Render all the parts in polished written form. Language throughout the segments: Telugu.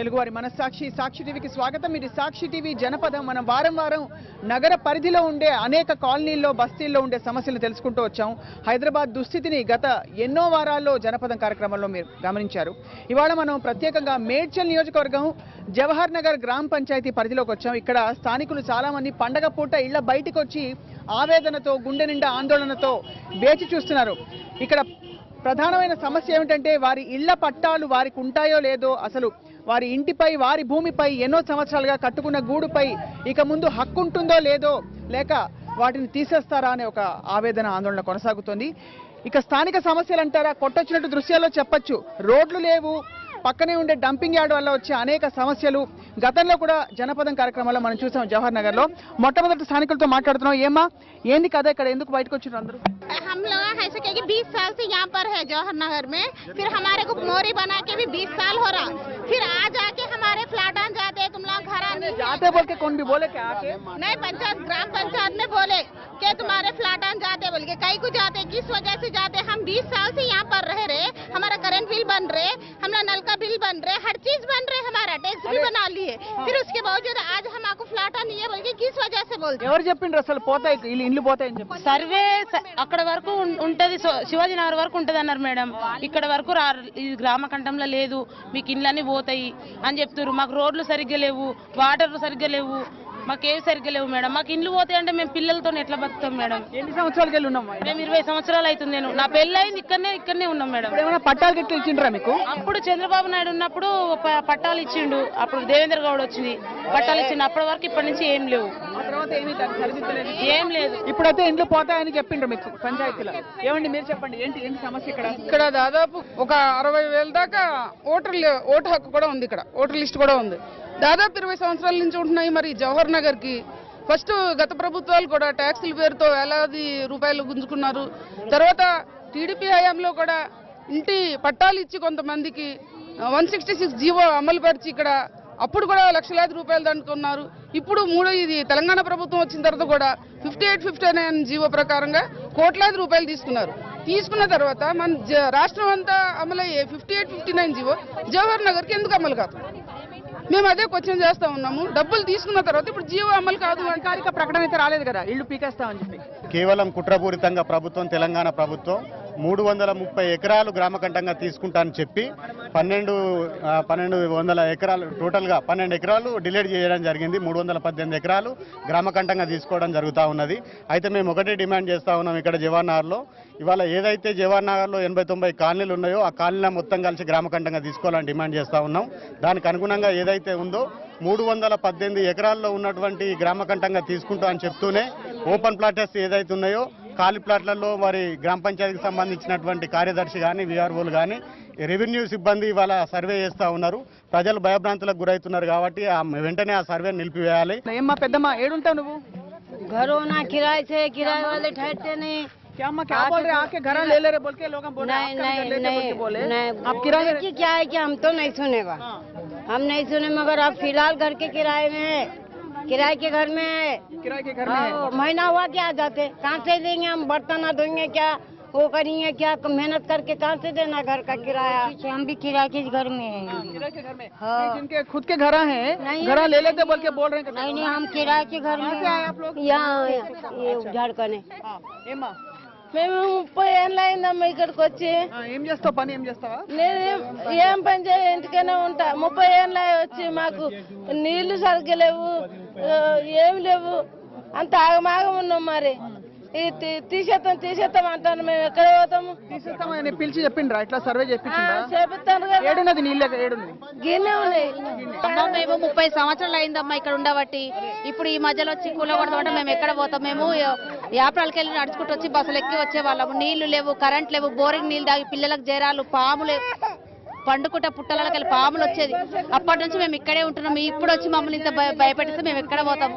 తెలుగువారి మనస్సాక్షి సాక్షి టీవీకి స్వాగతం. ఇది సాక్షి టీవీ జనపదం. మనం వారం వారం నగర పరిధిలో ఉండే అనేక కాలనీల్లో బస్తీల్లో ఉండే సమస్యలను తెలుసుకుంటూ వచ్చాం. హైదరాబాద్ దుస్థితిని గత ఎన్నో వారాల్లో జనపదం కార్యక్రమంలో మీరు గమనించారు. ఇవాళ మనం ప్రత్యేకంగా మేడ్చల్ నియోజకవర్గం జవహర్ నగర్ గ్రామ పంచాయతీ పరిధిలోకి వచ్చాం. ఇక్కడ స్థానికులు చాలా మంది పండగ పూట ఇళ్ల బయటకు వచ్చి ఆవేదనతో గుండె నిండా ఆందోళనతో వేచి చూస్తున్నారు. ఇక్కడ ప్రధానమైన సమస్య ఏమిటంటే వారి ఇళ్ల పట్టాలు వారికి ఉంటాయో లేదో, అసలు వారి ఇంటిపై వారి భూమిపై ఎన్నో సంవత్సరాలుగా కట్టుకున్న గూడుపై ఇక ముందు హక్కు ఉంటుందో లేదో, లేక వాటిని తీసేస్తారా అనే ఒక ఆవేదన ఆందోళన కొనసాగుతోంది. ఇక స్థానిక సమస్యలు అంటారా, కొట్టొచ్చినట్టు దృశ్యాల్లో చెప్పొచ్చు. రోడ్లు లేవు, పక్కనే ఉండే డంపింగ్ యార్డ్ వల్ల వచ్చే అనేక సమస్యలు గతంలో కూడా జనపదం కార్యక్రమాల్లో మనం చూసాం జవహర్ నగర్ లో. మొట్టమొదటి స్థానికులతో మాట్లాడుతున్నాం. ఏమా ఏంది కదా ఇక్కడ ఎందుకు బయటకు వచ్చినారు అందరూ? हम लोग ऐसे कहे कि 20 साल से यहाँ पर है जवाहर नगर में, फिर हमारे को मोरी बना के भी 20 साल हो रहा, फिर आज आके हमारे फ्लैटान जाते तुम लोग घर आने जाते बोल के कौन भी बोले क्या आके? नहीं, पंचायत ग्राम पंचायत में बोले कि तुम्हारे फ्लैटान जाते बोल के, कई को जाते किस वजह से जाते? हम 20 साल से यहाँ पर रह रहे, हमारा करंट बिल बन रहे, हमारा नल का बिल बन रहे, हर चीज बन रहे, हमारा टैक्स भी बना लिए, फिर उसके बावजूद आज हमको फ्लैटान नहीं है बोल के किस वजह से बोलते? ఎవరు చెప్పిండ్రు అసలు పోతాయి ఇల్లు పోతాయని చెప్పి? సర్వే అక్కడ వరకు ఉంటది, శివాజీ నగర్ వరకు ఉంటది అన్నారు మేడం. ఇక్కడ వరకు ఈ గ్రామ కంఠంలో లేదు, మీకు ఇండ్లన్నీ పోతాయి అని చెప్తారు. మాకు రోడ్లు సరిగ్గా లేవు, వాటర్ సరిగ్గా లేవు, మాకేవి సరిగ్గా లేవు మేడం. మాకు ఇండ్లు పోతాయి అంటే మేము పిల్లలతో ఎట్లా బతుకుతాం మేడం? ఎన్ని సంవత్సరాలకి వెళ్ళి ఉన్నాం? మేము 20 సంవత్సరాలు అవుతుంది. నా పెళ్ళి అయింది ఇక్కడనే ఉన్నాం మేడం. ఏమైనా పట్టాలు గిట్ల ఇచ్చిండ్రా మీకు? అప్పుడు చంద్రబాబు నాయుడు ఉన్నప్పుడు పట్టాలు ఇచ్చిండు, అప్పుడు దేవేంద్ర గౌడ్ వచ్చింది పట్టాలు ఇచ్చిండు. అప్పటి వరకు ఇప్పటి నుంచి ఏం లేవు, ఏం లేదు. ఇప్పుడైతే ఇండ్లు పోతాయని చెప్పిండ్రు మీకు పంచాయతీలో. ఏమండి మీరు చెప్పండి, ఏంటి సమస్య ఇక్కడ? ఇక్కడ దాదాపు ఒక 60,000 దాకా ఓటు హక్కు కూడా ఉంది. ఇక్కడ ఓటర్ లిస్ట్ కూడా ఉంది. దాదాపు 20 సంవత్సరాల నుంచి ఉంటున్నాయి. మరి జవహర్ నగర్ కి ఫస్ట్ గత ప్రభుత్వాలు కూడా ట్యాక్సుల పేరుతో వేలాది రూపాయలు గుంజుకున్నారు. తర్వాత టీడీపీ హయాంలో కూడా ఇంటి పట్టాలు ఇచ్చి కొంతమందికి 166 జీవో అమలు పరిచి ఇక్కడ అప్పుడు కూడా లక్షలాది రూపాయలు దండుకున్నారు. ఇప్పుడు ఇది తెలంగాణ ప్రభుత్వం వచ్చిన తర్వాత కూడా 5859 జీవో ప్రకారంగా కోట్లాది రూపాయలు తీసుకున్న తర్వాత మన రాష్ట్రం అంతా అమలయ్యే 5859 జీవో జవహర్ నగర్కి ఎందుకు అమలు కాదు? మేము అదే క్వశ్చన్ చేస్తా ఉన్నాము. డబ్బులు తీసుకున్న తర్వాత ఇప్పుడు జీవో అమలు కాదు. అధికారిక ప్రకటన అయితే రాలేదు కదా ఇల్లు పీకేస్తామని చెప్పి. కేవలం కుట్రపూరితంగా ప్రభుత్వం, తెలంగాణ ప్రభుత్వం 330 ఎకరాలు గ్రామకంఠంగా తీసుకుంటానని చెప్పి 1200 ఎకరాలు టోటల్గా 12 ఎకరాలు డిలీట్ చేయడం జరిగింది. 318 ఎకరాలు గ్రామకంఠంగా తీసుకోవడం జరుగుతూ ఉన్నది. అయితే మేము ఒకటే డిమాండ్ చేస్తూ ఉన్నాం. ఇక్కడ జవహర్ నగర్లో ఇవాళ ఏదైతే జవహర్ నగర్లో 80-90 కాలనీలు ఉన్నాయో ఆ కాలనీలో మొత్తం కలిసి గ్రామకంఠంగా తీసుకోవాలని డిమాండ్ చేస్తూ ఉన్నాం. దానికి అనుగుణంగా ఏదైతే ఉందో 318 ఎకరాల్లో ఉన్నటువంటి గ్రామకంఠంగా తీసుకుంటామని చెప్తూనే ఓపెన్ ప్లాటర్స్ ఏదైతే ఉన్నాయో ఖాళీ ప్లాట్లలో మరి గ్రామ పంచాయతీకి సంబంధించినటువంటి కార్యదర్శి కానీ విఆర్ఓలు కానీ రెవెన్యూ సిబ్బంది ఇవాళ సర్వే చేస్తూ ఉన్నారు. ప్రజలు భయభ్రాంతులకు గురవుతున్నారు కాబట్టి వెంటనే ఆ సర్వే నిలిపివేయాలి. ఏమ్మా పెద్దమ్మ ఏడుంటావు నువ్వు? घरों किराए से किराए वाले ठहरते नहीं। क्या अम्मा क्या बोल रहे? आके घर ले ले रहे बोल के लोग बोल रहे नहीं बोले आप किराए की क्या है कि हम तो नहीं सुनेगा, हम नहीं सुने। मगर आप फिलहाल घर के किराए में है, किराए के घर में है, किराए के घर में है। महीना हुआ क्या आ जाते, कहाँ से देंगे? हम बर्तन धोएंगे क्या, वो करेंगे क्या? मेहनत करके कहाँ से देना घर का किराया? हम भी किराए के घर में हैं। किराए के घर में जिनके खुद के घर हैं घर ले लेते बोल के बोल रहे हैं। नहीं हम किराए के घर में आए आप लोग? यहाँ झारखंड ఏమ్మా మేము 30 ఏళ్ళు అయిందమ్మా ఇక్కడికి వచ్చి. ఏం చేస్తావు? పని ఏం చేస్తావా? నేను ఏం పని చేయ ఇంటికైనా ఉంటా. 30 ఏళ్ళు వచ్చి మాకు నీళ్లు సరిగ్గా లేవు, ఏమి లేవు, అంత ఆగమాగం ఉన్నాం. మరి తీసేస్తాం అంటాను. మేము ఎక్కడ పోతాము? తీసేస్తామని పిలిచి చెప్పిండ్రా? ఇట్లా సర్వే చెప్తాను కదా. ఏడున్నది నీళ్ళు ఏడున్నది? గిన్నె ఉన్నాయి. మేము 30 సంవత్సరాలు అయిందమ్మా ఇక్కడ ఉండబట్టి. ఇప్పుడు ఈ మధ్యలో వచ్చి కూలగొడతామంటే మేము ఎక్కడ పోతాం? మేము యాప్రాలకి వెళ్ళి నడుచుకుంటూ వచ్చి బస్సులు ఎక్కి వచ్చే వాళ్ళము. నీళ్లు లేవు, కరెంట్ లేవు, బోరింగ్ నీళ్ళు తాగి పిల్లలకు జరాలు, పాములు పండుకుంటే పుట్టలకి వెళ్ళి పాములు వచ్చేది. అప్పటి నుంచి మేము ఇక్కడే ఉంటున్నాం. ఇప్పుడు వచ్చి మమ్మల్ని ఇంత భయపెట్టిస్తే మేము ఎక్కడ పోతాం?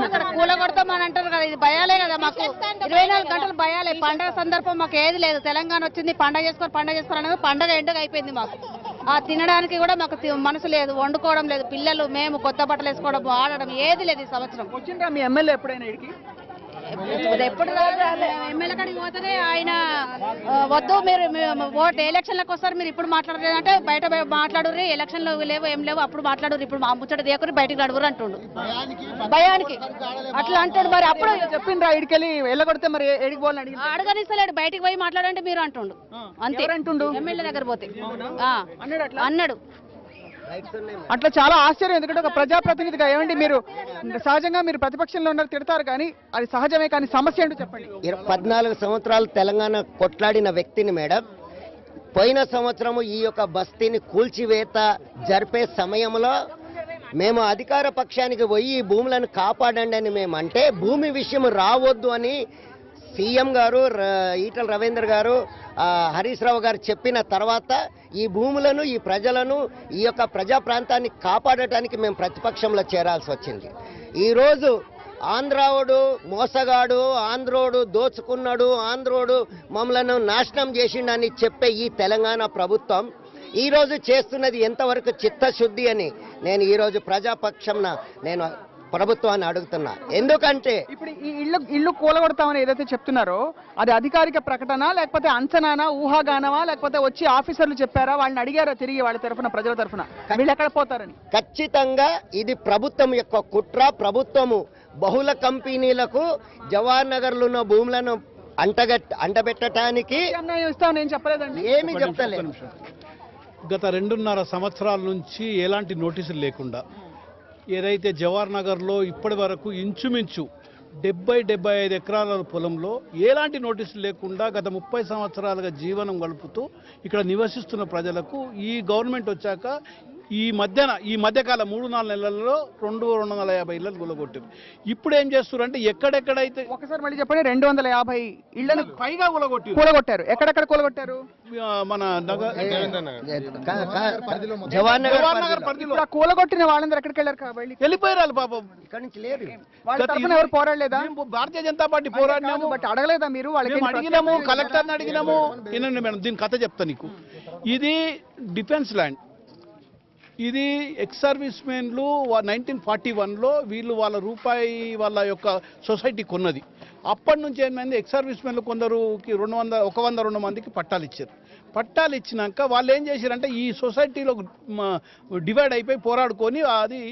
అక్కడ కూలగొడతాం అని అంటారు కదా, ఇది భయాలే కదా మాకు. 24 గంటలు భయాలే. పండగ సందర్భం మాకు ఏది లేదు. తెలంగాణ వచ్చింది, పండగ చేసుకోరు అనేది పండగ ఎండగా అయిపోయింది మాకు. ఆ తినడానికి కూడా మాకు మనసు లేదు, వండుకోవడం లేదు. పిల్లలు మేము కొత్త బట్టలు వేసుకోవడం, ఆడడం ఏది లేదు ఈ సంవత్సరం. వచ్చిందా మీ ఎమ్మెల్యే ఎప్పుడైనా? ఎప్పుడు ఎమ్మెల్యే కాడికి పోతేనే ఆయన వద్దు మీరు ఓట్ ఎలక్షన్లకు వస్తారు మీరు ఇప్పుడు మాట్లాడలేదు అంటే బయట మాట్లాడుర్రి ఎలక్షన్లు లేవు ఏం లేవు అప్పుడు మాట్లాడుర్రి ఇప్పుడు మా ముచ్చట దేకుని బయటికి నడువురు అంటుండు భయానికి అట్లా అంటాడు. మరి అప్పుడు చెప్పిండ్రా ఇడికెళ్ళి వెళ్ళగొడితే మరి ఏడికి పోవాలని అడిగి అడగనిస్తలేడు బయటికి పోయి మాట్లాడంటే మీరు అంటుండు అంతే అంటుండు ఎమ్మెల్యే దగ్గర పోతే అన్నాడు అట్లా అన్నాడు. అట్లా చాలా ఆశ్చర్యం. ఎందుకంటే ఒక ప్రజాప్రతినిధిగా ఏమండి మీరు సహజంగా మీరు ప్రతిపక్షంలో ఉన్నారు తిడతారు కానీ అది సహజమే, కానీ సమస్య ఏంటో చెప్పండి. 14 సంవత్సరాలు తెలంగాణ కొట్లాడిన వ్యక్తిని మేడం, పోయిన సంవత్సరము ఈ యొక్క బస్తీని కూల్చివేత జరిపే సమయంలో మేము అధికార పక్షానికి పోయి ఈ భూములను కాపాడండి అని మేము అంటే భూమి విషయం రావద్దు అని సీఎం గారు ఈటల రవీంద్ర గారు హరీష్ రావు గారు చెప్పిన తర్వాత ఈ భూములను ఈ ప్రజలను ఈ యొక్క ప్రజా ప్రాంతాన్ని కాపాడటానికి మేము ప్రతిపక్షంలో చేరాల్సి వచ్చింది. ఈరోజు ఆంధ్రావుడు మోసగాడు, ఆంధ్రోడు దోచుకున్నాడు, ఆంధ్రోడు మమ్మలను నాశనం చేసిండని చెప్పే ఈ తెలంగాణ ప్రభుత్వం ఈరోజు చేస్తున్నది ఎంతవరకు చిత్తశుద్ధి అని నేను ఈరోజు ప్రజాపక్షంన నేను ప్రభుత్వాన్ని అడుగుతున్నా. ఎందుకంటే ఇప్పుడు ఈ ఇల్లు కూలగొడతామని ఏదైతే చెప్తున్నారో అది అధికారిక ప్రకటన లేకపోతే అంచనానా ఊహాగానమా లేకపోతే వచ్చి ఆఫీసర్లు చెప్పారా, వాళ్ళని అడిగారా తిరిగి వాళ్ళ తరఫున ప్రజల తరఫున వీళ్ళు ఎక్కడ పోతారని? ఖచ్చితంగా ఇది ప్రభుత్వం యొక్క కుట్ర. ప్రభుత్వము బహుళ కంపెనీలకు జవహర్ నగర్లో ఉన్న భూములను అంటబెట్టడానికి అన్యాయం ఇస్తామని నేను చెప్పలేదండి. ఏమి చెప్తలేదు. గత 2.5 సంవత్సరాల నుంచి ఎలాంటి నోటీసులు లేకుండా ఏదైతే జవహర్ నగర్లో ఇప్పటి వరకు ఇంచుమించు 70-75 ఎకరాల పొలంలో ఎలాంటి నోటీసులు లేకుండా గత 30 సంవత్సరాలుగా జీవనం గడుపుతూ ఇక్కడ నివసిస్తున్న ప్రజలకు ఈ గవర్నమెంట్ వచ్చాక ఈ మధ్యకాలం 3-4 నెలల్లో 250 ఇళ్లను కూలగొట్టారు. ఇప్పుడు ఏం చేస్తున్నారు అంటే ఎక్కడెక్కడైతే ఒకసారి మళ్ళీ చెప్పండి. 250 ఇళ్లను పైగా కూలగొట్టారు. ఎక్కడెక్కడ కూలగొట్టారు? మన జవహర్ నగర్ ఇప్పుడు ఆ కూలగొట్టిన వాళ్ళందరూ ఎక్కడికి వెళ్ళారు కాబట్టి వెళ్ళిపోయారు పాపం. ఇక్కడ నుంచి లేరు. వాళ్ళ తరఫున ఎవరు పోరాడలేదా? భారతీయ జనతా పార్టీ పోరాడినాము, బట్ అడగలేదా మీరు? వాళ్ళకి మేము అడిగినాము, కలెక్టర్ని అడిగినాము. వినండి మేడం, దీని కథ చెప్తా నీకు. ఇది డిఫెన్స్ ల్యాండ్. ఇది ఎక్స్ సర్వీస్ మెన్లు 1941లో వీళ్ళు వాళ్ళ రూపాయి వాళ్ళ యొక్క సొసైటీ కొన్నది. అప్పటి నుంచి ఏమైంది, ఎక్స్ సర్వీస్ మెన్లు కొందరుకి 100-200 మందికి పట్టాలు ఇచ్చారు. పట్టాలు ఇచ్చినాక వాళ్ళు ఏం చేశారంటే ఈ సొసైటీలో డివైడ్ అయిపోయి పోరాడుకొని అది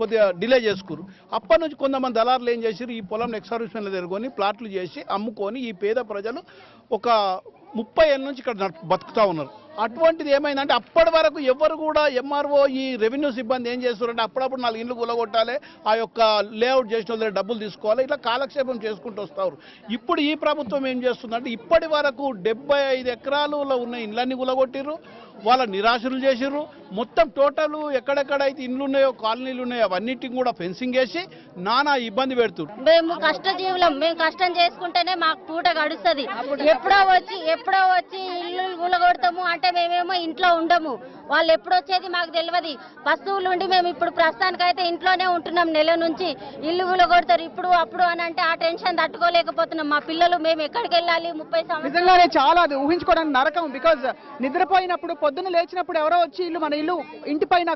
కొద్దిగా డిలే చేసుకురు. అప్పటి నుంచి కొంతమంది దళారులు ఏం చేశారు, ఈ పొలం ఎక్స్ సర్వీస్ మెన్లు తిరుగుకొని ప్లాట్లు చేసి అమ్ముకొని ఈ పేద ప్రజలు ఒక 30 ఏళ్ళ నుంచి ఇక్కడ బతుకుతూ ఉన్నారు. అటువంటిది ఏమైందంటే అప్పటి వరకు ఎవరు కూడా ఎంఆర్ఓ ఈ రెవెన్యూ సిబ్బంది ఏం చేస్తారంటే అప్పుడప్పుడు 4 ఇండ్లు కూలగొట్టాలి, ఆ యొక్క లేఅవుట్ చేసిన వాళ్ళ డబ్బులు తీసుకోవాలి, ఇట్లా కాలక్షేపం చేసుకుంటూ వస్తారు. ఇప్పుడు ఈ ప్రభుత్వం ఏం చేస్తుందంటే ఇప్పటి వరకు 75 ఎకరాలలో ఉన్న ఇండ్లన్నీ కూలగొట్టిర్రు, వాళ్ళ నిరాశలు చేసిర్రు. మొత్తం టోటల్ ఎక్కడెక్కడైతే ఇండ్లు ఉన్నాయో కాలనీలు ఉన్నాయో అవన్నిటికి కూడా ఫెన్సింగ్ వేసి నానా ఇబ్బంది పెడుతున్నారు. మేము కష్టజీవులం, మేము కష్టం చేసుకుంటేనే మాకు పూట గడుస్తుంది. ఎప్పుడో వచ్చి ఇల్లు కూలగొడతాము అంటే మేమేమో ఇంట్లో ఉండము. వాళ్ళు ఎప్పుడు వచ్చేది మాకు తెలియదు. పశువులు ఉండి మేము ఇప్పుడు ప్రస్తుతానికైతే ఇంట్లోనే ఉంటున్నాం. నెల నుంచి ఇల్లు కూలగొడతారు ఇప్పుడు అప్పుడు అని అంటే ఆ టెన్షన్ తట్టుకోలేకపోతున్నాం. మా పిల్లలు మేము ఎక్కడికి వెళ్ళాలి? 30 సంవత్సరాలు నిజంగానే చాలా అది ఊహించుకోవడానికి నరకం. బికాజ్ నిద్రపోయినప్పుడు పొద్దున్న లేచినప్పుడు ఎవరో వచ్చి మన ఇల్లు ఇంటి పైన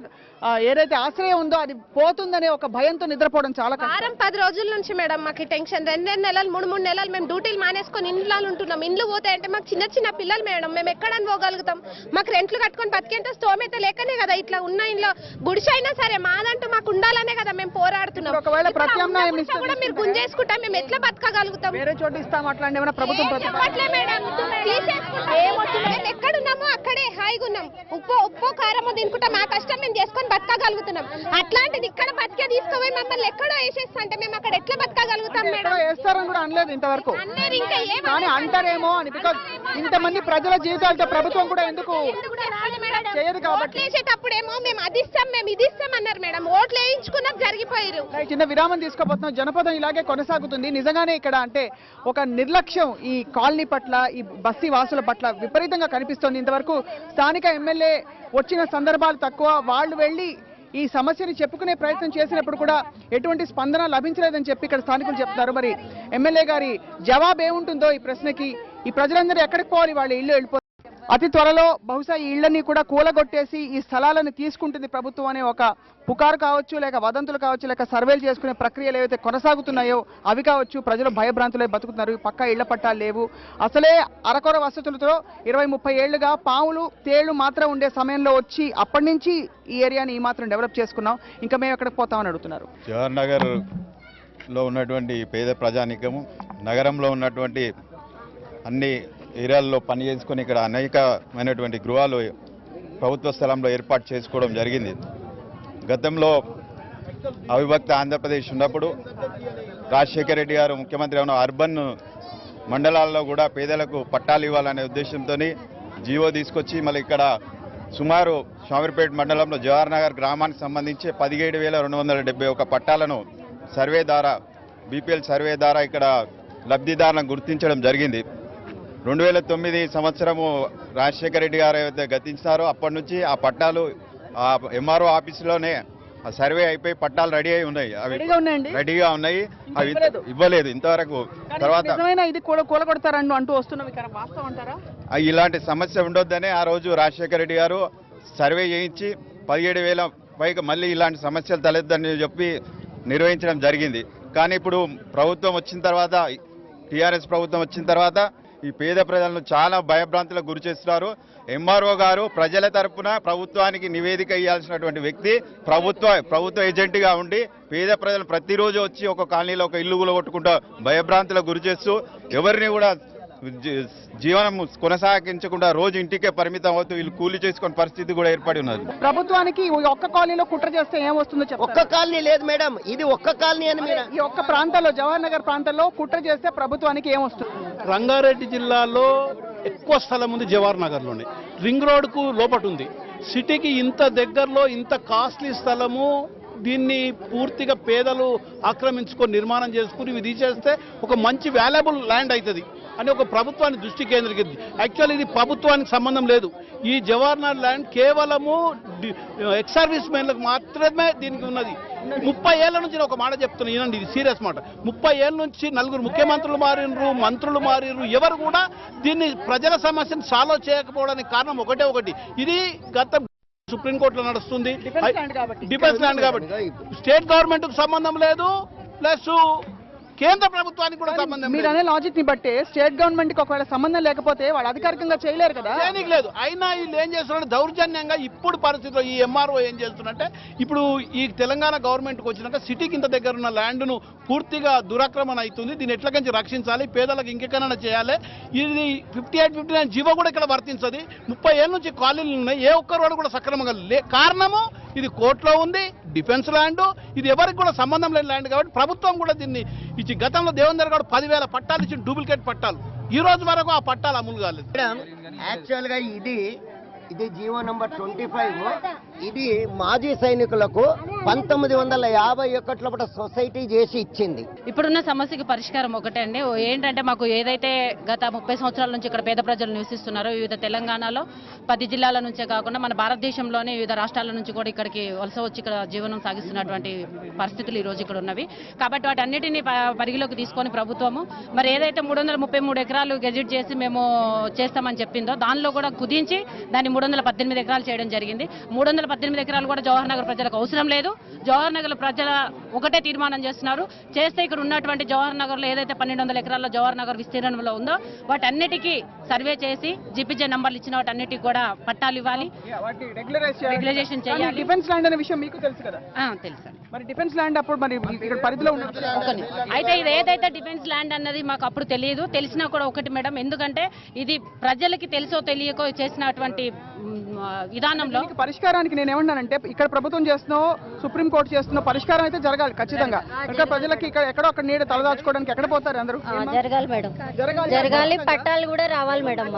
ఏదైతే ఆశ్రయం ఉందో అది పోతుందనే ఒక భయంతో నిద్రపోవడం చాలా కష్టం. వారం 10 రోజుల నుంచి మేడం మాకు టెన్షన్. 2 నెలలు 3 నెలలు మేము డ్యూటీలు మానేసుకొని ఇంట్లో ఉంటున్నాం. ఇండ్లు పోతాయంటే మాకు చిన్న పిల్లలు మేడం, మేము ఎక్కడని పోగలుగుతాం? మాకు రెంట్లు కట్టుకొని బతికేంత స్తోమత లేకనే కదా ఇట్లా ఉన్న ఇంట్లో గుడిసైనా సరే మాదంటూ మాకు ఉండాలనే కదా మేము పోరాడుతున్నాం. ఒకవేళ ప్రత్యామ్నాయం ఇస్తే కూడా మీరు గుంజేసుకుంటాం, మేము ఎట్లా బతకగలుగుతాం? వేరే చోటు ఇస్తాం అట్లాంటి ఏమైనా ప్రభుత్వం చెప్పట్లే మేడం. మేము ఎక్కడున్నామో అక్కడే హాయిగా ఉన్నాం. ఉప్పు కారము తినుకుంటాం, మా కష్టం మేము చేసుకొని బతకగలుగుతున్నాం. అట్లాంటిది ఇక్కడ బతికే తీసుకుపోయి మమ్మల్ని ఎక్కడో వేసేస్తా అంటే మేము అక్కడ ఎట్లా బతకగలుగుతాం మేడం? వేస్తారని కూడా అనలేదు ఇంతవరకు, అన్నారు ఇంకా కానీ అంటారేమో అని. బికాజ్ ఇంతమంది ప్రజల జీవితాలతో ప్రభుత్వం కూడా ఎందుకు చేయదు కాబట్టి. వేసేటప్పుడేమో మేము అది ఇస్తాం మేము ఇది ఇస్తాం అన్నారు మేడం. ఓట్లు వేయించుకున్నాక జరిగిపోయారు. చిన్న విరామం తీసుకోబోతున్నాం. జనపదం ఇలాగే కొనసాగుతుంది. నిజంగానే ఇక్కడ అంటే ఒక నిర్లక్ష్యం ఈ కాలనీ పట్ల, ఈ బస్తీ వాసుల పట్ల విపరీతంగా కనిపిస్తోంది. ఇంతవరకు స్థానిక ఎమ్మెల్యే వచ్చిన సందర్భాలు తక్కువ. వాళ్ళు వెళ్ళి ఈ సమస్యని చెప్పుకునే ప్రయత్నం చేసినప్పుడు కూడా ఎటువంటి స్పందన లభించలేదని చెప్పి ఇక్కడ స్థానికులు చెప్తున్నారు. మరి ఎమ్మెల్యే గారి జవాబు ఏముంటుందో ఈ ప్రశ్నకి, ఈ ప్రజలందరూ ఎక్కడికి పోవాలి, వాళ్ళ ఇల్లు వెళ్ళిపోతారు. అతి త్వరలో బహుశా ఈ ఇళ్లని కూడా కూలగొట్టేసి ఈ స్థలాలను తీసుకుంటుంది ప్రభుత్వం అనే ఒక పుకారు కావచ్చు, లేక వదంతులు కావచ్చు, లేక సర్వేలు చేసుకునే ప్రక్రియలు ఏవైతే కొనసాగుతున్నాయో అవి కావచ్చు. ప్రజలు భయభ్రాంతులై బతుకుతున్నారు. పక్కా ఇళ్ల పట్టాలు లేవు. అసలే అరకొర వసతులతో 20-30 ఏళ్లుగా పాములు తేళ్లు మాత్రం ఉండే సమయంలో వచ్చి అప్పటి నుంచి ఈ ఏరియాని ఈ మాత్రం డెవలప్ చేసుకున్నాం, ఇంకా మేము ఎక్కడికి పోతామని అడుగుతున్నారు. జవహర్ నగర్లో ఉన్నటువంటి పేద ప్రజానికము, నగరంలో ఉన్నటువంటి అన్ని ఏరియాల్లో పని చేసుకొని ఇక్కడ అనేకమైనటువంటి గృహాలు ప్రభుత్వ స్థలంలో ఏర్పాటు చేసుకోవడం జరిగింది. గతంలో అవిభక్త ఆంధ్రప్రదేశ్ ఉన్నప్పుడు రాజశేఖర రెడ్డి గారు ముఖ్యమంత్రి ఉన్న అర్బన్ మండలాల్లో కూడా పేదలకు పట్టాలు ఇవ్వాలనే ఉద్దేశంతో జీవో తీసుకొచ్చి మళ్ళీ ఇక్కడ సుమారు షామీర్పేట మండలంలో జవహర్ నగర్ గ్రామానికి సంబంధించి 17,271 పట్టాలను సర్వే ద్వారా బీపీఎల్ సర్వే ద్వారా ఇక్కడ లబ్ధిదారులను గుర్తించడం జరిగింది. 2009 సంవత్సరము రాజశేఖర రెడ్డి గారు ఏవైతే గతించారో అప్పటి నుంచి ఆ పట్టాలు ఎంఆర్ఓ ఆఫీసులోనే ఆ సర్వే అయిపోయి పట్టాలు రెడీ అయి ఉన్నాయి. అవి రెడీగా ఉన్నాయి, అవి ఇవ్వలేదు ఇంతవరకు. తర్వాత ఇలాంటి సమస్య ఉండొద్దనే ఆ రోజు రాజశేఖర రెడ్డి గారు సర్వే చేయించి 17,000 పైగా మళ్ళీ ఇలాంటి సమస్యలు తలెద్దని చెప్పి నిర్వహించడం జరిగింది. కానీ ఇప్పుడు ప్రభుత్వం వచ్చిన తర్వాత, టీఆర్ఎస్ ప్రభుత్వం వచ్చిన తర్వాత ఈ పేద ప్రజలను చాలా భయభ్రాంతులకు గురి చేస్తున్నారు. ఎంఆర్ఓ గారు ప్రజల తరపున ప్రభుత్వానికి నివేదిక ఇవ్వాల్సినటువంటి వ్యక్తి ప్రభుత్వ ఏజెంట్గా ఉండి పేద ప్రజలు ప్రతిరోజు వచ్చి ఒక కాలనీలో ఒక ఇల్లు కూలగొట్టుకుంటూ భయభ్రాంతులకు గురి చేస్తూ ఎవరిని కూడా జీవనం కొనసాగించకుండా రోజు ఇంటికే పరిమితం అవుతూ వీళ్ళు కూలీ చేసుకునే పరిస్థితి కూడా ఏర్పడి ఉన్నది. ప్రభుత్వానికి ఒక్క కాలనీలో కుట్ర చేస్తే ఏమొస్తుందో చెప్పండి. ఒక్క కాలనీ లేదు మేడం, ఇది ఒక్క కాలనీ అని మీరు ఈ ఒక్క ప్రాంతాల్లో జవహర్ నగర్ ప్రాంతంలో కుట్ర చేస్తే ప్రభుత్వానికి ఏమొస్తుంది? రంగారెడ్డి జిల్లాలో ఎక్కువ స్థలం ఉంది జవహర్ నగర్లోనే. రింగ్ రోడ్కు లోపట ఉంది. సిటీకి ఇంత దగ్గరలో ఇంత కాస్ట్లీ స్థలము, దీన్ని పూర్తిగా పేదలు ఆక్రమించుకొని నిర్మాణం చేసుకుని ఇది తీసేస్తే ఒక మంచి వాల్యుబుల్ ల్యాండ్ అవుతుంది అని ఒక ప్రభుత్వాన్ని దృష్టి కేంద్రీకరించి. యాక్చువల్లీ ఇది ప్రభుత్వానికి సంబంధం లేదు. ఈ జవహర్ నగర్ ల్యాండ్ కేవలము ఎక్స్ సర్వీస్ మెన్లకు మాత్రమే దీనికి ఉన్నది. 30 ఏళ్ల నుంచి నేను ఒక మాట చెప్తున్నా, ఏనండి ఇది సీరియస్ మాట. 30 ఏళ్ళ నుంచి 4 ముఖ్యమంత్రులు మారినరు, మంత్రులు మారినరు, ఎవరు కూడా దీన్ని ప్రజల సమస్యను సాల్వ్ చేయకపోవడానికి కారణం ఒకటి. ఇది గత సుప్రీంకోర్టులో నడుస్తుంది, డిఫెన్స్ ల్యాండ్ కాబట్టి స్టేట్ గవర్నమెంట్ కు సంబంధం లేదు, ప్లస్ కేంద్ర ప్రభుత్వానికి కూడా సంబంధం. మీరు అనే లాజిక్ ని బట్టి స్టేట్ గవర్నమెంట్ కి ఒకవేళ సంబంధం లేకపోతే వాళ్ళు అధికారికంగా చేయలేరు కదా. చేయడానికి లేదు. అయినా వీళ్ళు ఏం చేస్తున్నారు దౌర్జన్యంగా ఇప్పుడు పరిస్థితిలో ఈ ఎంఆర్ఓ ఏం చేస్తున్నట్టే, ఇప్పుడు ఈ తెలంగాణ గవర్నమెంట్కి వచ్చినాక సిటీకి ఇంత దగ్గర ఉన్న ల్యాండ్ను పూర్తిగా దురాక్రమణ అవుతుంది. దీన్ని ఎట్లకంచి రక్షించాలి, పేదలకు ఇంకెక్కడైనా చేయాలి. ఇది 58-59 జీవో కూడా ఇక్కడ వర్తించదు. 30 ఏళ్ళ నుంచి కాలనీలు ఉన్నాయి, ఏ ఒక్కరు వాడు కూడా సక్రమంగా కారణము ఇది కోర్టులో ఉంది, డిఫెన్స్ ల్యాండ్, ఇది ఎవరికి కూడా సంబంధం లేని ల్యాండ్ కాబట్టి ప్రభుత్వం కూడా దీన్ని ఇచ్చి గతంలో దేవేందర్ గారు 10,000 పట్టాలు ఇచ్చి డూప్లికేట్ పట్టాలు, ఈ రోజు వరకు ఆ పట్టాలు అమలు కాలేదు. యాక్చువల్ గా ఇది జీవో నంబర్ 25. ఇది మాజీ సైనికులకు 1951 సొసైటీ చేసి ఇచ్చింది. ఇప్పుడున్న సమస్యకి పరిష్కారం ఒకటే అండి. ఏంటంటే మాకు ఏదైతే గత 30 సంవత్సరాల నుంచి ఇక్కడ పేద ప్రజలు నివసిస్తున్నారో, వివిధ తెలంగాణలో 10 జిల్లాల నుంచే కాకుండా మన భారతదేశంలోనే వివిధ రాష్ట్రాల నుంచి కూడా ఇక్కడికి వలస వచ్చి ఇక్కడ జీవనం సాగిస్తున్నటువంటి పరిస్థితులు ఈ రోజు ఇక్కడ ఉన్నవి. కాబట్టి వాటన్నిటిని పరిగిలోకి తీసుకొని ప్రభుత్వము మరి ఏదైతే 333 ఎకరాలు గెజిట్ చేసి మేము చేస్తామని చెప్పిందో దానిలో కూడా కుదించి దాన్ని 318 ఎకరాలు చేయడం జరిగింది. 318 ఎకరాలు కూడా జవహర్ నగర్ ప్రజలకు అవసరం లేదు. జవహర్ నగర్ ప్రజల ఒకటే తీర్మానం చేస్తున్నారు, చేస్తే ఇక్కడ ఉన్నటువంటి జవహర్ నగర్లో ఏదైతే 1200 ఎకరాల్లో జవహర్ నగర్ విస్తీర్ణంలో ఉందో వాటన్నిటికీ సర్వే చేసి జీపీజే నంబర్లు ఇచ్చిన వాటన్నిటికీ కూడా పట్టాలు ఇవ్వాలి, రెగ్యులైజేషన్ చేయాలి. డిఫెన్స్ ల్యాండ్ అనే విషయం మీకు తెలుసు కదా? తెలుసు. మరి డిఫెన్స్ ల్యాండ్ అప్పుడు మరి ఇక్కడ పరిధిలో ఉన్నది అయితే ఇది ఏదైతే డిఫెన్స్ ల్యాండ్ అన్నది మాకు అప్పుడు తెలియదు. తెలిసినా కూడా ఒకటి మేడం, ఎందుకంటే ఇది ప్రజలకి తెలుసో తెలియకో చేసినటువంటి విధానంలో పరిష్కారానికి నేను ఏమన్నానంటే, ఇక్కడ ప్రభుత్వం చేస్తున్న సుప్రీంకోర్టు చేస్తున్న పరిష్కారం అయితే జరగాలి ఖచ్చితంగా. ఇక్కడ ప్రజలకి ఇక్కడ ఎక్కడో అక్కడ నీడ తలదాచుకోవడానికి ఎక్కడ పోతారు అందరూ? జరగాలి మేడం, జరగాలి. పట్టాలు కూడా రావాలి మేడం.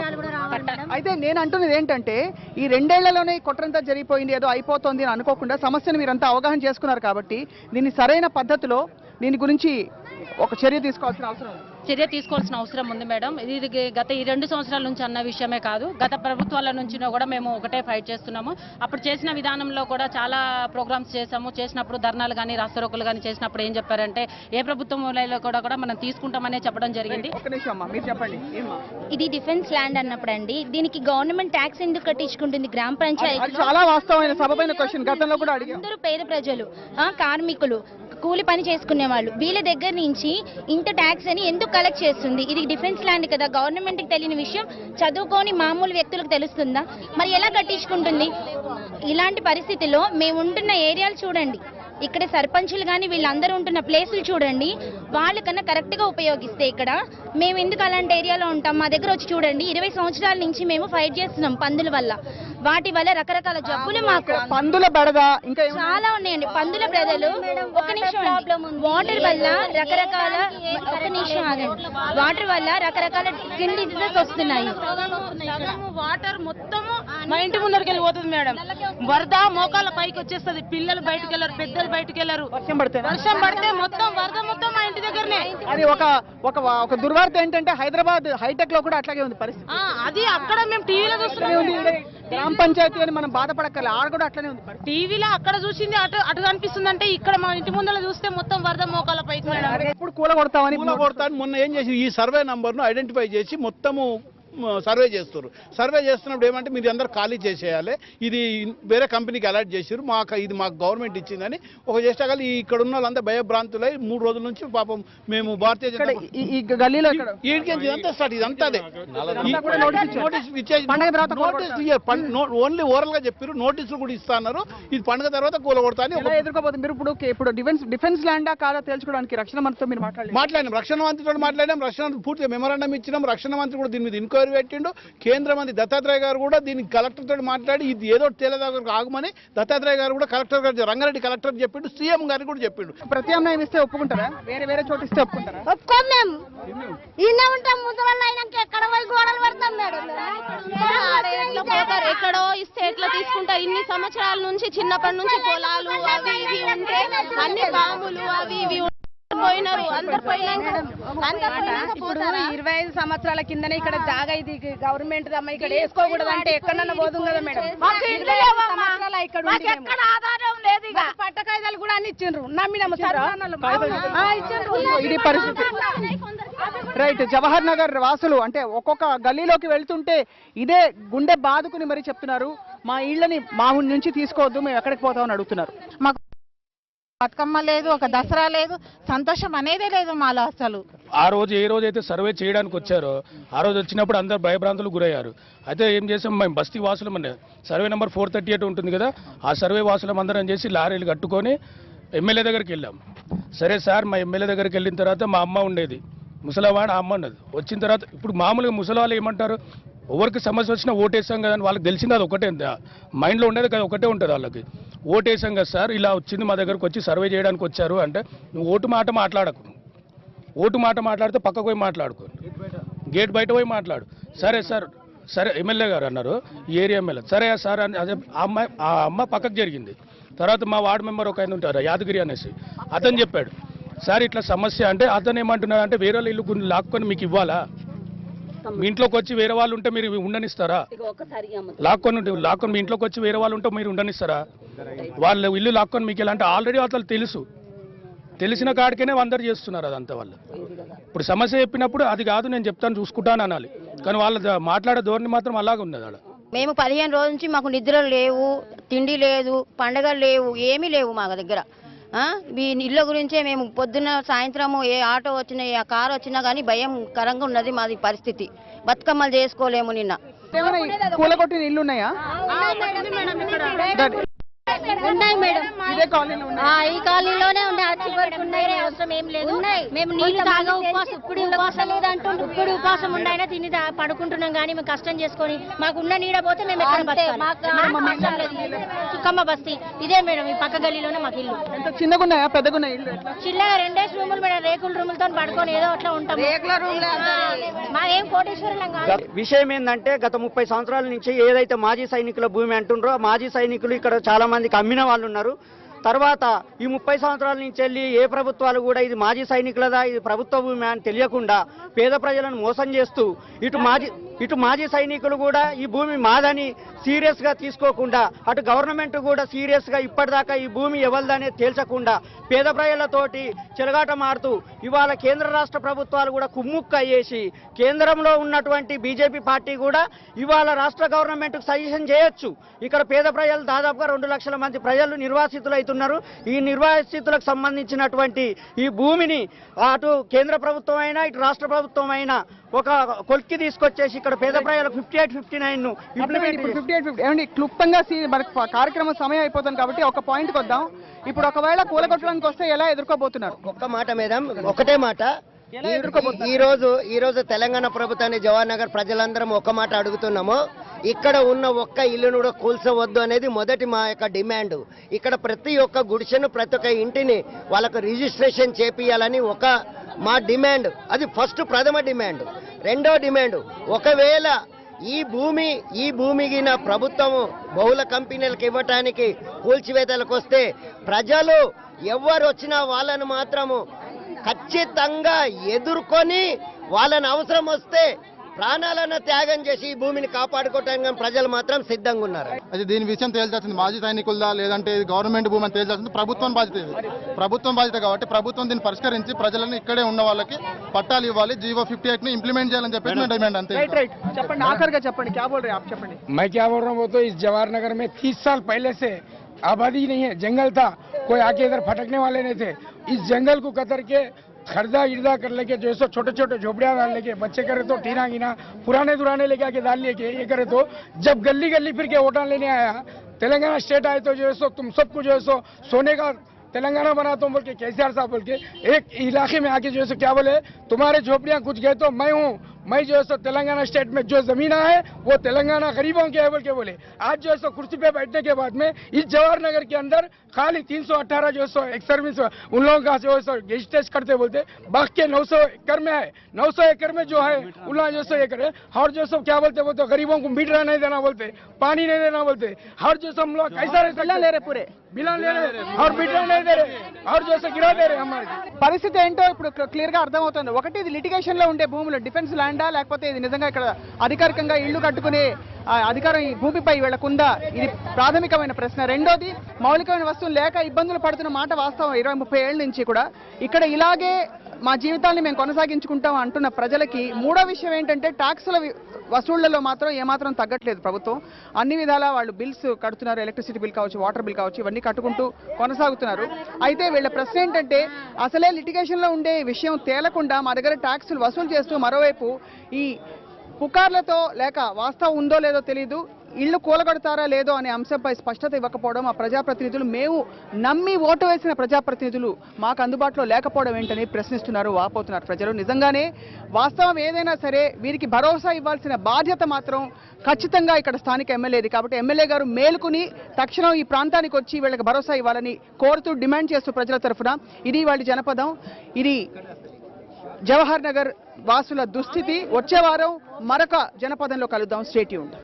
అయితే నేను అంటున్నది ఏంటంటే, ఈ 2 ఏళ్లలోనే కుట్రంతా జరిగిపోయింది, ఏదో అయిపోతుంది అని అనుకోకుండా సమస్యను మీరంతా అవగాహన చేసుకున్నారు కాబట్టి దీన్ని సరైన పద్ధతిలో దీని గురించి ఒక చర్య తీసుకోవాల్సిన అవసరం ఉంది. చర్య తీసుకోవాల్సిన అవసరం ఉంది మేడం. ఇది గత ఈ 2 సంవత్సరాల నుంచి అన్న విషయమే కాదు, గత ప్రభుత్వాల నుంచి కూడా మేము ఒకటే ఫైట్ చేస్తున్నాము. అప్పుడు చేసిన విధానంలో కూడా చాలా ప్రోగ్రామ్స్ చేసాము. చేసినప్పుడు ధర్నాలు కానీ రాస్తారోకులు కానీ చేసినప్పుడు ఏం చెప్పారంటే ఏ ప్రభుత్వంలో కూడా మనం తీసుకుంటామనే చెప్పడం జరిగింది. ఇది డిఫెన్స్ ల్యాండ్ అన్నప్పుడు అండి, దీనికి గవర్నమెంట్ ట్యాక్స్ ఎందుకు కట్టించుకుంటుంది? గ్రామ పంచాయతీ చాలా వాస్తవమైన సబబైన క్వశ్చన్ గతంలో కూడా అడిగాం. అందరూ పేద ప్రజలు, కార్మికులు, కూలి పని చేసుకునే వాళ్ళు, వీళ్ళ దగ్గర నుంచి ఇంత ట్యాక్స్ అని ఎందుకు కలెక్ట్ చేస్తుంది? ఇది డిఫెన్స్ ల్యాండ్ కదా, గవర్నమెంట్కి తెలియని విషయం చదువుకొని మామూలు వ్యక్తులకు తెలుస్తుందా? మరి ఎలా కట్టించుకుంటుంది? ఇలాంటి పరిస్థితిలో మేము ఉంటున్న ఏరియాలు చూడండి, ఇక్కడ సర్పంచులు కానీ వీళ్ళందరూ ఉంటున్న ప్లేసులు చూడండి, వాళ్ళకన్నా కరెక్ట్గా ఉపయోగిస్తే ఇక్కడ మేము ఎందుకు అలాంటి ఏరియాలో ఉంటాం? మా దగ్గర వచ్చి చూడండి, 20 సంవత్సరాల నుంచి మేము ఫైట్ చేస్తున్నాం పందుల వల్ల. వాటి వల్ల రకరకాల జబ్బులు మాకు పందుల బెడద ఇంకా చాలా ఉన్నాయండి. పందుల బెడదలు, ఒక నిమిషం, వాటర్ వల్ల రకరకాల, ఒక నిమిషం ఆగండి, వాటర్ వల్ల రకరకాల స్కిన్ డిసీజెస్ వస్తున్నాయి. వాటర్ మొత్తము మా ఇంటి ముందరికి వెళ్ళిపోతుంది మేడం. వరద మోకాళ్ళ పైకి వచ్చేస్తుంది, పిల్లలు బయటకు వెళ్ళరు, పెద్దలు బయటకు వెళ్ళరు. వర్షం పడితే మొత్తం వరద మొత్తం మా ఇంటి దగ్గరనే. అది ఒక దుర్వార్త ఏంటంటే హైదరాబాద్ హైటెక్ లో కూడా అట్లాగే ఉంది పరిస్థితి. అది అక్కడ మేము టీవీలో చూస్తున్నాం. గ్రామ పంచాయతీ అని మనం బాధపడక్కర్లే, ఆడ కూడా అట్లనే ఉంది. టీవీలో అక్కడ చూసింది అటు అనిపిస్తుంది అంటే ఇక్కడ మా ఇంటి ముందర చూస్తే మొత్తం వరద మోకాళ్ళ పైకి మేడం. ఎప్పుడు కూలగొడతామని మొన్న ఏం చేసి ఈ సర్వే నంబర్ను ఐడెంటిఫై చేసి మొత్తము సర్వే చేస్తారు. సర్వే చేస్తున్నప్పుడు ఏమంటే మీరు అందరు ఖాళీ చేసేయాలి, ఇది వేరే కంపెనీకి అలాట్ చేసారు, ఇది మాకు గవర్నమెంట్ ఇచ్చిందని ఒక చేసేగా ఇక్కడ ఉన్న వాళ్ళంతా భయభ్రాంతులై 3 రోజుల నుంచి పాపం మేము భారతీయ ఓన్లీ ఓరల్ గా చెప్పారు, నోటీసులు కూడా ఇస్తున్నారు. ఇది పండుగ తర్వాత కూలగొడతా అని ఎదుర్కోపోతుంది. మీరు ఇప్పుడు డిఫెన్స్ ల్యాండా కాదా తెలుసుకోవడానికి రక్షణ మంత్రితో మీరు మాట్లాడినాం, రక్షణ మంత్రితో మాట్లాడాం. రక్షణ పూర్తిగా మెమోరాండం ఇచ్చినాం. రక్షణ మంత్రి కూడా దీని మీద ఎంక్వైరీ పెట్టిండు. కేంద్ర మంత్రి దత్తాత్రేయ గారు కూడా దీనికి కలెక్టర్ తోటి మాట్లాడి ఇది ఏదో తేలేదాకా ఆగమని దత్తాత్రేయ గారు కూడా కలెక్టర్ గారు, రంగారెడ్డి కలెక్టర్ చెప్పిండు, సీఎం గారికి కూడా చెప్పిండు. ప్రత్యామ్నాయం ఇస్తే ఒప్పుకుంటారా? వేరే చోట ఇస్తే ఒప్పుకుంటారా? ఒప్పుకోం మేము, ఈయన ఉంటాం. ముసలి అయినాక ఎక్కడ పోయి గోడలు పడతాం మేడం. ఎక్కడో ఇస్తే ఎట్లా తీసుకుంటారు? ఇన్ని సంవత్సరాల నుంచి చిన్నప్పటి నుంచి పొలాలు అవి ఇవి ఉంటే అన్ని పాములు అవి ఇవి పోయినారు. అందరు పోయినాక 25 సంవత్సరాల కిందనే ఇక్కడ జాగా ఇది గవర్నమెంట్ అమ్మ, ఇక్కడ వేసుకోకూడదు అంటే ఎక్కడన్నా పోదు కదా మేడం. ఎక్కడ ఆధారం లేదు. పట్ట కాయిదాలు కూడా అన్ని ఇచ్చిండ్రు, నమ్మినాము. ఇది పరిస్థితి. రైట్. జవహర్ నగర్ వాసులు అంటే ఒక్కొక్క గల్లీలోకి వెళ్తుంటే ఇదే గుండె బాదుకుని మరి చెప్తున్నారు, మా ఇళ్ళని మా నుంచి తీసుకోవద్దు, మేము ఎక్కడికి పోతామని అడుగుతున్నారు. మాకు బతుకమ్మ లేదు, ఒక దసరా లేదు, సంతోషం అనేదే లేదు మాలో అసలు. ఆ రోజు ఏ రోజు అయితే సర్వే చేయడానికి వచ్చారో ఆ రోజు వచ్చినప్పుడు అందరు భయభ్రాంతులకు గురయ్యారు. అయితే ఏం చేసాం, మేము బస్తీ వాసులం అండి, సర్వే నెంబర్ 438 ఉంటుంది కదా, ఆ సర్వే వాసులం అందరం చేసి లారీలు కట్టుకొని ఎమ్మెల్యే దగ్గరికి వెళ్ళాం. సరే సార్, మా ఎమ్మెల్యే దగ్గరికి వెళ్ళిన తర్వాత మా అమ్మ ఉండేది, ముసలవాడ అమ్మ ఉన్నది. వచ్చిన తర్వాత ఇప్పుడు మామూలుగా ముసలి వాళ్ళు ఏమంటారు, ఎవరికి సమస్య వచ్చినా ఓటేసాం కదా అని వాళ్ళకి తెలిసింది, అది ఒకటే మైండ్లో ఉండేది కదా, ఒకటే ఉంటుంది వాళ్ళకి. ఓటేసాం కదా సార్, ఇలా వచ్చింది మా దగ్గరకు వచ్చి సర్వే చేయడానికి వచ్చారు అంటే, నువ్వు ఓటు మాట మాట్లాడకు, ఓటు మాట మాట్లాడితే పక్కకు పోయి మాట్లాడుకో, గేట్ బయట పోయి మాట్లాడు. సరే సార్, సరే ఎమ్మెల్యే గారు అన్నారు, ఈ ఏరియా ఎమ్మెల్యే, సరే సార్ అని అదే ఆ అమ్మ పక్కకు జరిగింది. తర్వాత మా వార్డు మెంబర్ ఒక ఆయన ఉంటారు యాదగిరి అనేసి, అతను చెప్పాడు, సార్ ఇట్లా సమస్య అంటే, అతను ఏమంటున్నాడు అంటే, వేరే వాళ్ళు ఇల్లు లాక్కొని మీకు ఇవ్వాలా, మీ ఇంట్లోకి వచ్చి వేరే వాళ్ళు ఉంటే మీరు ఉండనిస్తారా? లాక్కొని మీ ఇంట్లోకి వచ్చి వేరే వాళ్ళు ఉంటే మీరు ఉండనిస్తారా? వాళ్ళు ఇల్లు లాక్కొని మీకు ఎలా అంటే, ఆల్రెడీ అసలు తెలిసిన కాడికనే అందరు చేస్తున్నారు అదంతా. వాళ్ళు ఇప్పుడు సమస్య చెప్పినప్పుడు అది కాదు నేను చెప్తాను చూసుకుంటాను అనాలి, కానీ వాళ్ళ మాట్లాడే ధోరణి మాత్రం అలాగే ఉన్నది. ఆడ మేము 15 రోజుల నుంచి మాకు నిద్రలు లేవు, తిండి లేదు, పండగలు లేవు, ఏమీ లేవు మా దగ్గర. ఈ ఇళ్ళ గురించే మేము పొద్దున్న సాయంత్రము ఏ ఆటో వచ్చినా ఏ కారు వచ్చినా కానీ భయంకరంగా ఉన్నది మాది పరిస్థితి. బతుకమ్మలు చేసుకోలేము. నిన్న కూలగొట్టిన ఇల్లు ఉన్నాయా? ఉన్నాయి మేడం, ఇదే కాలనీలో ఈ కాలనీలోనే ఉన్నాయి. చివరికి ఉన్నాయి, అవసరం ఏం లేదు. మేము నీళ్లు తాగా ఉపవాసం, ఇప్పుడు ఉపవాసం లేదంటూ ఇప్పుడు ఉపవాసం ఉండైనా తిని పడుకుంటున్నాం, కానీ మేము కష్టం చేసుకొని మాకున్న నీడ పోతే మేము ఎక్కడ చుక్కమ్మ బస్తీ ఇదే మేడం, ఈ పక్క గల్లీలోనే మాకు ఇల్లు. చిన్నగా ఉన్నాయా పెద్దగా ఉన్నాయి ఇల్లు? చిన్నగా 2 రూములు మేడం, రేకుల రూములతో పడుకొని ఏదో అట్లా ఉంటాం. మాదేం కోటేశ్వరులం కాదు. విషయం ఏంటంటే, గత 30 సంవత్సరాల నుంచి ఏదైతే మాజీ సైనికుల భూమి అంటుండ్రో, మాజీ సైనికులు ఇక్కడ చాలా మందికి అమ్మిన వాళ్ళు ఉన్నారు. తర్వాత ఈ 30 సంవత్సరాల నుంచి వెళ్ళి ఏ ప్రభుత్వాలు కూడా ఇది మాజీ సైనికులదా ఇది ప్రభుత్వ భూమి అని తెలియకుండా పేద ప్రజలను మోసం చేస్తూ ఇటు మాజీ సైనికులు కూడా ఈ భూమి మాదని సీరియస్గా తీసుకోకుండా అటు గవర్నమెంట్ కూడా సీరియస్గా ఇప్పటిదాకా ఈ భూమి ఎవరిదనే తేల్చకుండా పేద ప్రజలతోటి చెలగాట మారుతూ ఇవాళ కేంద్ర రాష్ట్ర ప్రభుత్వాలు కూడా కుమ్ముక్క అయ్యేసి కేంద్రంలో ఉన్నటువంటి బీజేపీ పార్టీ కూడా ఇవాళ రాష్ట్ర గవర్నమెంట్కు సజెషన్ చేయొచ్చు. ఇక్కడ పేద ప్రజలు దాదాపుగా 2 లక్షల మంది ప్రజలు నిర్వాసితులు అవుతున్నారు. ఈ నిర్వాసితులకు సంబంధించినటువంటి ఈ భూమిని అటు కేంద్ర ప్రభుత్వం అయినా ఇటు రాష్ట్ర ప్రభుత్వం అయినా ఒక కొలిక్కి తీసుకొచ్చేసి ఇక్కడ పేద ప్రజలకు 58-59 ఏమండి క్లుప్తంగా మనకు కార్యక్రమం సమయం అయిపోతుంది కాబట్టి ఒక పాయింట్కి వద్దాం. ఇప్పుడు ఒకవేళ కూలగొట్టడానికి వస్తే ఎలా ఎదుర్కోబోతున్నారు? ఒక్క మాట మేడం, ఒకటే మాట. ఈ రోజు తెలంగాణ ప్రభుత్వాన్ని జవహర్ నగర్ ప్రజలందరం ఒక మాట అడుగుతున్నాము. ఇక్కడ ఉన్న ఒక్క ఇల్లును కూడా కూల్చవద్దు అనేది మొదటి మా యొక్క డిమాండ్. ఇక్కడ ప్రతి ఒక్క గుడిసెను ప్రతి ఒక్క ఇంటిని వాళ్ళకు రిజిస్ట్రేషన్ చేపియాలని ఒక మా డిమాండ్. అది ఫస్ట్ ప్రథమ డిమాండ్. రెండో డిమాండ్, ఒకవేళ ఈ భూమిగిన ప్రభుత్వము బహుళ కంపెనీలకు ఇవ్వటానికి కూల్చివేతలకు వస్తే ప్రజలు ఎవరు వచ్చినా వాళ్ళను మాత్రము ఖచ్చితంగా ఎదుర్కొని వాళ్ళని అవసరం వస్తే ప్రాణాలను త్యాగం చేసి ఈ భూమిని కాపాడుకోవటానికి ప్రజలు మాత్రం సిద్ధంగా ఉన్నారు. అది దీని విషయం తేల్చాల్సింది మాజీ సైనికులదా లేదంటే గవర్నమెంట్ భూమి అని తేల్చాల్సింది ప్రభుత్వం బాధ్యత. ప్రభుత్వం బాధ్యత కాబట్టి ప్రభుత్వం దీన్ని పరిష్కరించి ప్రజలను ఇక్కడే ఉన్న వాళ్ళకి పట్టాలు ఇవ్వాలి. జీవో 58 ని ఇంప్లిమెంట్ చేయాలని చెప్పేసి మేము డిమాండ్ అంతే. చెప్పండి, ఆఖరిగా చెప్పండి. क्या बोल रहे हैं आप? చెప్పండి. मैं क्या बोल रहा हूँ, वो तो इस जवाहर नगर में 30 साल पहले से आबादी नहीं है, जंगल था, कोई आके इधर फटकने वाले नहीं थे. इस जंगल को कतर के खर्दा इर्दा कर लेके जो सो छोटे छोटे झोपड़ियां डाल लेके बच्चे करे तो टीना गिना पुराने दुराने लेके आके डाल लेके ये करे तो जब गली गली फिर के वोटा लेने आया तेलंगाना स्टेट आए तो जो है सो तुम सबको जो है सो सोने का तेलंगाना बनाता हूँ बोल के केसीआर साहब बोल के एक इलाके में आके जो है सो क्या बोले, तुम्हारे झोपड़ियां कुछ गए तो मैं जो है सो तेलंगाना स्टेट में जो जमीन है वो तेलंगाना गरीबों के है बोल के बोले. आज जो है सो कुर्सी पे बैठने के बाद में इस जवाहर नगर के अंदर खाली 318 जो है सो एक सर्विस उन लोगों का जो है सो रजिस्ट्रेशन करते बोलते, बाकी के 900 एकड़ में है. 900 एकड़ में जो है उन्होंने जो सो एकड़ है और जो सो क्या बोलते बोलते गरीबों को मीटर नहीं देना बोलते, पानी नहीं देना बोलते. हर जो सो हम लोग कैसा ले रहे पूरे बिना ले रहे और मीटर नहीं दे रहे और जो सो गिरा दे रहे. हमारे పరిస్థితి ఏంటో ఇప్పుడు క్లియర్ గా అర్థమవుతుంది. ఒకటి, ఇది లిటిగేషన్ లో ఉండే భూములు డిఫెన్స్ ల్యాండా లేకపోతే ఇది నిజంగా ఇక్కడ అధికారికంగా ఇళ్లు కట్టుకునే అధికారం ఈ భూమిపై వీళ్ళకుందా? ఇది ప్రాథమికమైన ప్రశ్న. రెండోది, మౌలికమైన వస్తువులు లేక ఇబ్బందులు పడుతున్న మాట వాస్తవం. 20-30 ఏళ్ల నుంచి కూడా ఇక్కడ ఇలాగే మా జీవితాన్ని మేము కొనసాగించుకుంటాం అంటున్న ప్రజలకి మూడో విషయం ఏంటంటే ట్యాక్సుల వసూళ్లలో మాత్రం ఏమాత్రం తగ్గట్లేదు ప్రభుత్వం. అన్ని విధాలా వాళ్ళు బిల్స్ కడుతున్నారు. ఎలక్ట్రిసిటీ బిల్ కావచ్చు, వాటర్ బిల్ కావచ్చు, ఇవన్నీ కట్టుకుంటూ కొనసాగుతున్నారు. అయితే వీళ్ళ ప్రశ్న ఏంటంటే అసలే లిటిగేషన్లో ఉండే విషయం తేలకుండా మా దగ్గర ట్యాక్సులు వసూలు చేస్తూ మరోవైపు ఈ పుకార్లతో లేక వాస్తవం ఉందో లేదో తెలియదు ఇళ్లు కూలగొడతారా లేదో అనే అంశంపై స్పష్టత ఇవ్వకపోవడం, ఆ ప్రజాప్రతినిధులు మేము నమ్మి ఓటు వేసిన ప్రజాప్రతినిధులు మాకు అందుబాటులో లేకపోవడం ఏంటని ప్రశ్నిస్తున్నారు, వాపోతున్నారు ప్రజలు. నిజంగానే వాస్తవం ఏదైనా సరే వీరికి భరోసా ఇవ్వాల్సిన బాధ్యత మాత్రం ఖచ్చితంగా ఇక్కడ స్థానిక ఎమ్మెల్యేది. కాబట్టి ఎమ్మెల్యే గారు మేలుకుని తక్షణం ఈ ప్రాంతానికి వచ్చి వీళ్ళకి భరోసా ఇవ్వాలని కోరుతూ డిమాండ్ చేస్తూ ప్రజల తరఫున ఇది వాళ్ళ జనపదం. ఇది జవహర్ నగర్ వాసుల దుస్థితి. వచ్చే వారం మరొక జనపదంలో కలుద్దాం. Stay tuned.